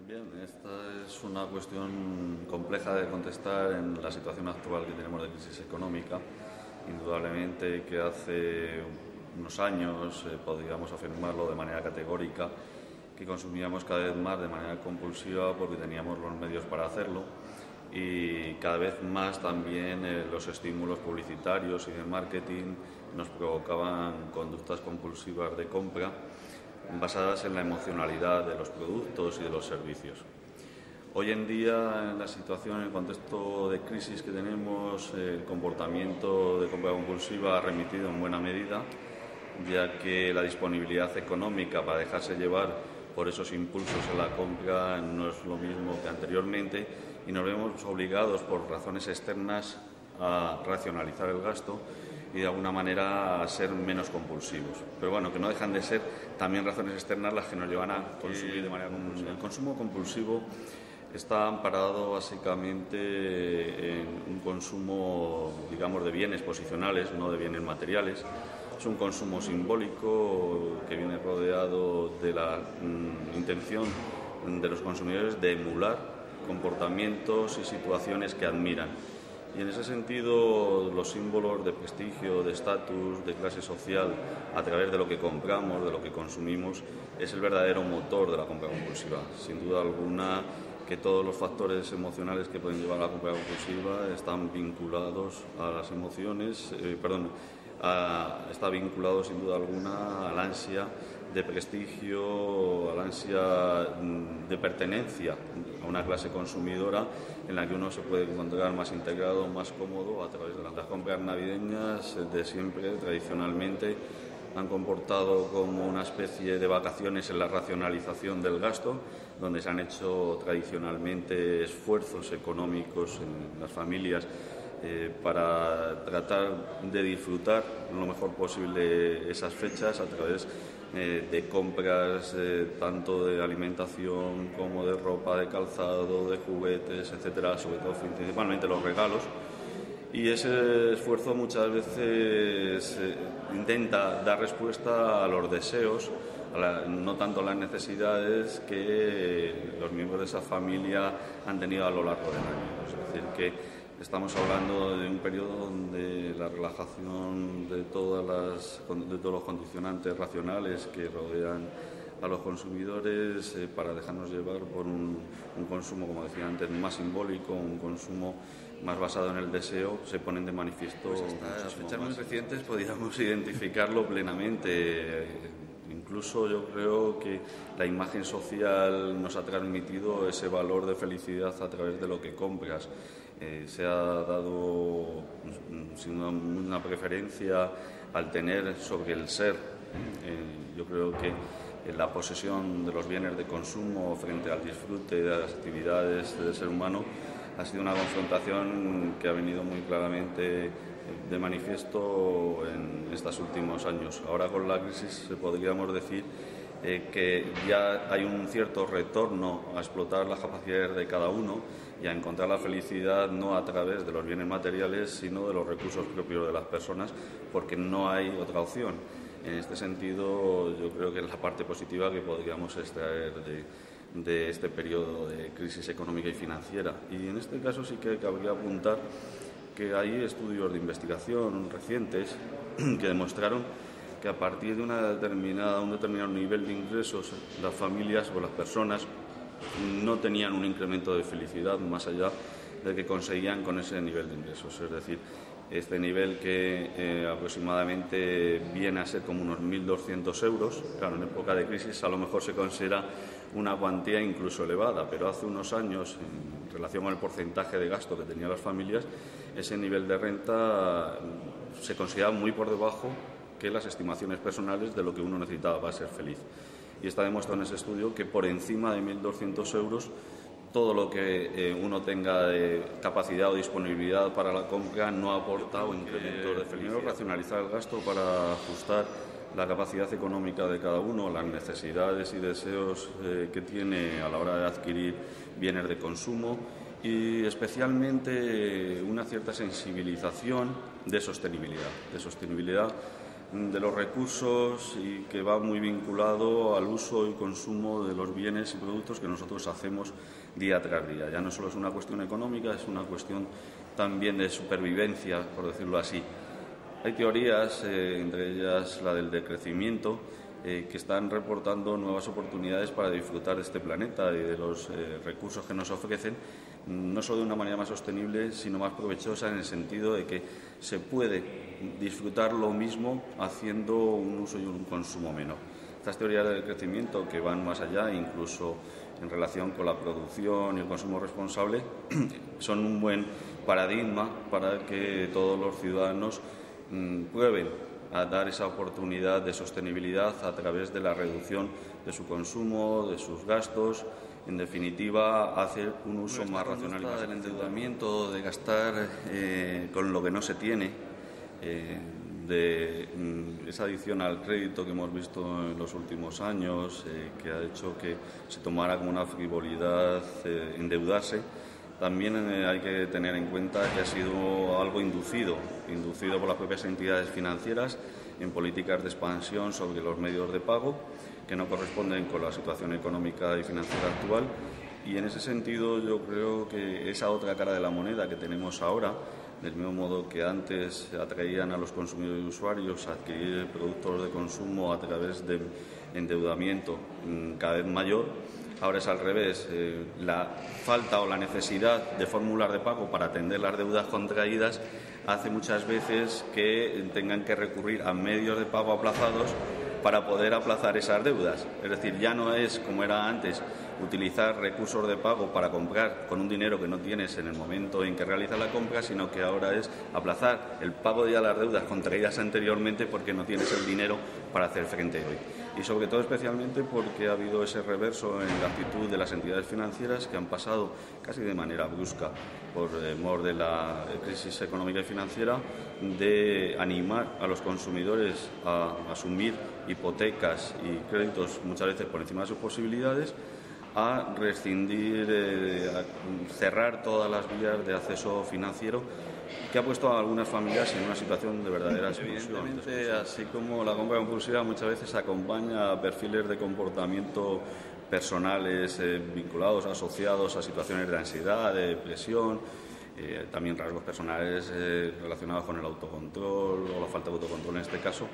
Bien, esta es una cuestión compleja de contestar en la situación actual que tenemos de crisis económica. Indudablemente que hace unos años podríamos afirmarlo de manera categórica, que consumíamos cada vez más de manera compulsiva porque teníamos los medios para hacerlo, y cada vez más también los estímulos publicitarios y de marketing nos provocaban conductas compulsivas de compra basadas en la emocionalidad de los productos y de los servicios. Hoy en día, en la situación, en el contexto de crisis que tenemos, el comportamiento de compra compulsiva ha remitido en buena medida, ya que la disponibilidad económica para dejarse llevar por esos impulsos en la compra no es lo mismo que anteriormente, y nos vemos obligados por razones externas a racionalizar el gasto y de alguna manera a ser menos compulsivos. Pero bueno, que no dejan de ser también razones externas las que nos llevan a consumir de manera compulsiva. El consumo compulsivo está amparado básicamente en un consumo, digamos, de bienes posicionales, no de bienes materiales. Es un consumo simbólico que viene rodeado de la intención de los consumidores de emular comportamientos y situaciones que admiran. Y en ese sentido, los símbolos de prestigio, de estatus, de clase social, a través de lo que compramos, de lo que consumimos, es el verdadero motor de la compra compulsiva. Sin duda alguna que todos los factores emocionales que pueden llevar a la compra compulsiva están vinculados a las emociones, está vinculado sin duda alguna al ansia de prestigio, al ansia de pertenencia a una clase consumidora en la que uno se puede encontrar más integrado, más cómodo a través de las compras navideñas. De siempre, tradicionalmente, han comportado como una especie de vacaciones en la racionalización del gasto, donde se han hecho tradicionalmente esfuerzos económicos en las familias para tratar de disfrutar lo mejor posible esas fechas a través de compras tanto de alimentación como de ropa, de calzado, de juguetes, etcétera, sobre todo principalmente los regalos. Y ese esfuerzo muchas veces intenta dar respuesta a los deseos, no tanto a las necesidades que los miembros de esa familia han tenido a lo largo del año. Es decir, que estamos hablando de un periodo donde la relajación de todos los condicionantes racionales que rodean a los consumidores para dejarnos llevar por un consumo, como decía antes, más simbólico, un consumo más basado en el deseo, se ponen de manifiesto. Pues hasta fechas muy recientes podríamos identificarlo plenamente. Incluso yo creo que la imagen social nos ha transmitido ese valor de felicidad a través de lo que compras. Se ha dado una preferencia al tener sobre el ser. Yo creo que la posesión de los bienes de consumo frente al disfrute de las actividades del ser humano ha sido una confrontación que ha venido muy claramente de manifiesto en estos últimos años. Ahora, con la crisis, podríamos decir que ya hay un cierto retorno a explotar las capacidades de cada uno y a encontrar la felicidad no a través de los bienes materiales, sino de los recursos propios de las personas, porque no hay otra opción. En este sentido, yo creo que es la parte positiva que podríamos extraer de este periodo de crisis económica y financiera. Y en este caso sí que cabría apuntar que hay estudios de investigación recientes que demostraron que a partir de un determinado nivel de ingresos, las familias o las personas no tenían un incremento de felicidad más allá del que conseguían con ese nivel de ingresos. Es decir, este nivel que aproximadamente viene a ser como unos 1.200 euros. Claro, en época de crisis a lo mejor se considera una cuantía incluso elevada, pero hace unos años, en relación con el porcentaje de gasto que tenían las familias, ese nivel de renta se consideraba muy por debajo que las estimaciones personales de lo que uno necesitaba para ser feliz. Y está demostrado en ese estudio que por encima de 1.200 euros todo lo que uno tenga de capacidad o disponibilidad para la compra no aporta o incrementos de felicidad. Primero, racionalizar el gasto para ajustar la capacidad económica de cada uno, las necesidades y deseos que tiene a la hora de adquirir bienes de consumo, y especialmente una cierta sensibilización de sostenibilidad de los recursos y que va muy vinculado al uso y consumo de los bienes y productos que nosotros hacemos día tras día. Ya no solo es una cuestión económica, es una cuestión también de supervivencia, por decirlo así. Hay teorías, entre ellas la del decrecimiento, que están reportando nuevas oportunidades para disfrutar de este planeta y de los recursos que nos ofrecen, no solo de una manera más sostenible, sino más provechosa, en el sentido de que se puede disfrutar lo mismo haciendo un uso y un consumo menor. Estas teorías del crecimiento, que van más allá, incluso en relación con la producción y el consumo responsable, son un buen paradigma para que todos los ciudadanos prueben a dar esa oportunidad de sostenibilidad a través de la reducción de su consumo, de sus gastos, en definitiva, hacer un uso más racional del endeudamiento, de gastar con lo que no se tiene, de esa adicción al crédito que hemos visto en los últimos años, que ha hecho que se tomara como una frivolidad endeudarse. También hay que tener en cuenta que ha sido algo inducido por las propias entidades financieras en políticas de expansión sobre los medios de pago que no corresponden con la situación económica y financiera actual. Y en ese sentido yo creo que esa otra cara de la moneda que tenemos ahora, del mismo modo que antes atraían a los consumidores y usuarios a adquirir productos de consumo a través de endeudamiento cada vez mayor, ahora es al revés. La falta o la necesidad de fórmulas de pago para atender las deudas contraídas hace muchas veces que tengan que recurrir a medios de pago aplazados para poder aplazar esas deudas. Es decir, ya no es como era antes utilizar recursos de pago para comprar con un dinero que no tienes en el momento en que realizas la compra, sino que ahora es aplazar el pago de las deudas contraídas anteriormente porque no tienes el dinero para hacer frente hoy. Y sobre todo especialmente porque ha habido ese reverso en la actitud de las entidades financieras, que han pasado casi de manera brusca por mor de la crisis económica y financiera de animar a los consumidores a asumir hipotecas y créditos muchas veces por encima de sus posibilidades, a rescindir, a cerrar todas las vías de acceso financiero, que ha puesto a algunas familias en una situación de verdadera exclusión. Evidentemente, así como la compra compulsiva muchas veces acompaña a perfiles de comportamiento personales vinculados, asociados a situaciones de ansiedad, de depresión, también rasgos personales relacionados con el autocontrol o la falta de autocontrol en este caso.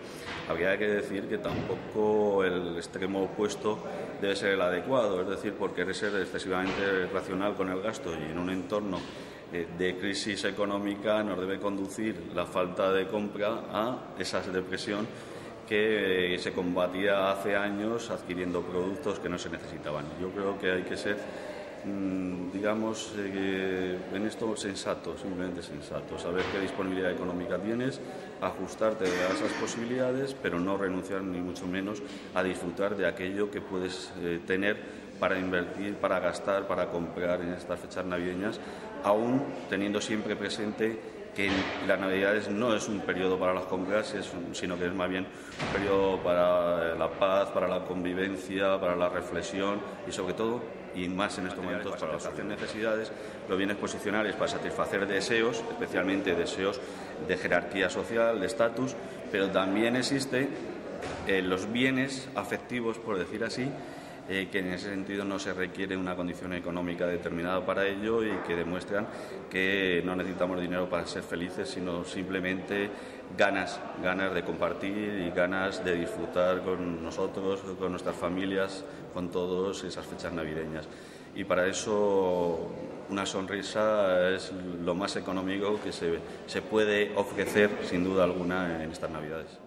Habría que decir que tampoco el extremo opuesto debe ser el adecuado, es decir, por querer ser excesivamente racional con el gasto y en un entorno de crisis económica nos debe conducir la falta de compra a esa depresión que se combatía hace años adquiriendo productos que no se necesitaban. Yo creo que hay que ser, digamos, en esto sensato, simplemente sensato, saber qué disponibilidad económica tienes, ajustarte a esas posibilidades, pero no renunciar ni mucho menos a disfrutar de aquello que puedes tener para invertir, para gastar, para comprar en estas fechas navideñas, aún teniendo siempre presente que las Navidades no es un periodo para las compras, sino que es más bien un periodo para la paz, para la convivencia, para la reflexión y sobre todo, y más en estos momentos, para satisfacer necesidades, los bienes posicionales para satisfacer deseos, especialmente deseos de jerarquía social, de estatus, pero también existen los bienes afectivos, por decir así, que en ese sentido no se requiere una condición económica determinada para ello y que demuestran que no necesitamos dinero para ser felices, sino simplemente ganas de compartir y ganas de disfrutar con nosotros, con nuestras familias, con todos esas fechas navideñas. Y para eso una sonrisa es lo más económico que se puede ofrecer, sin duda alguna, en estas Navidades.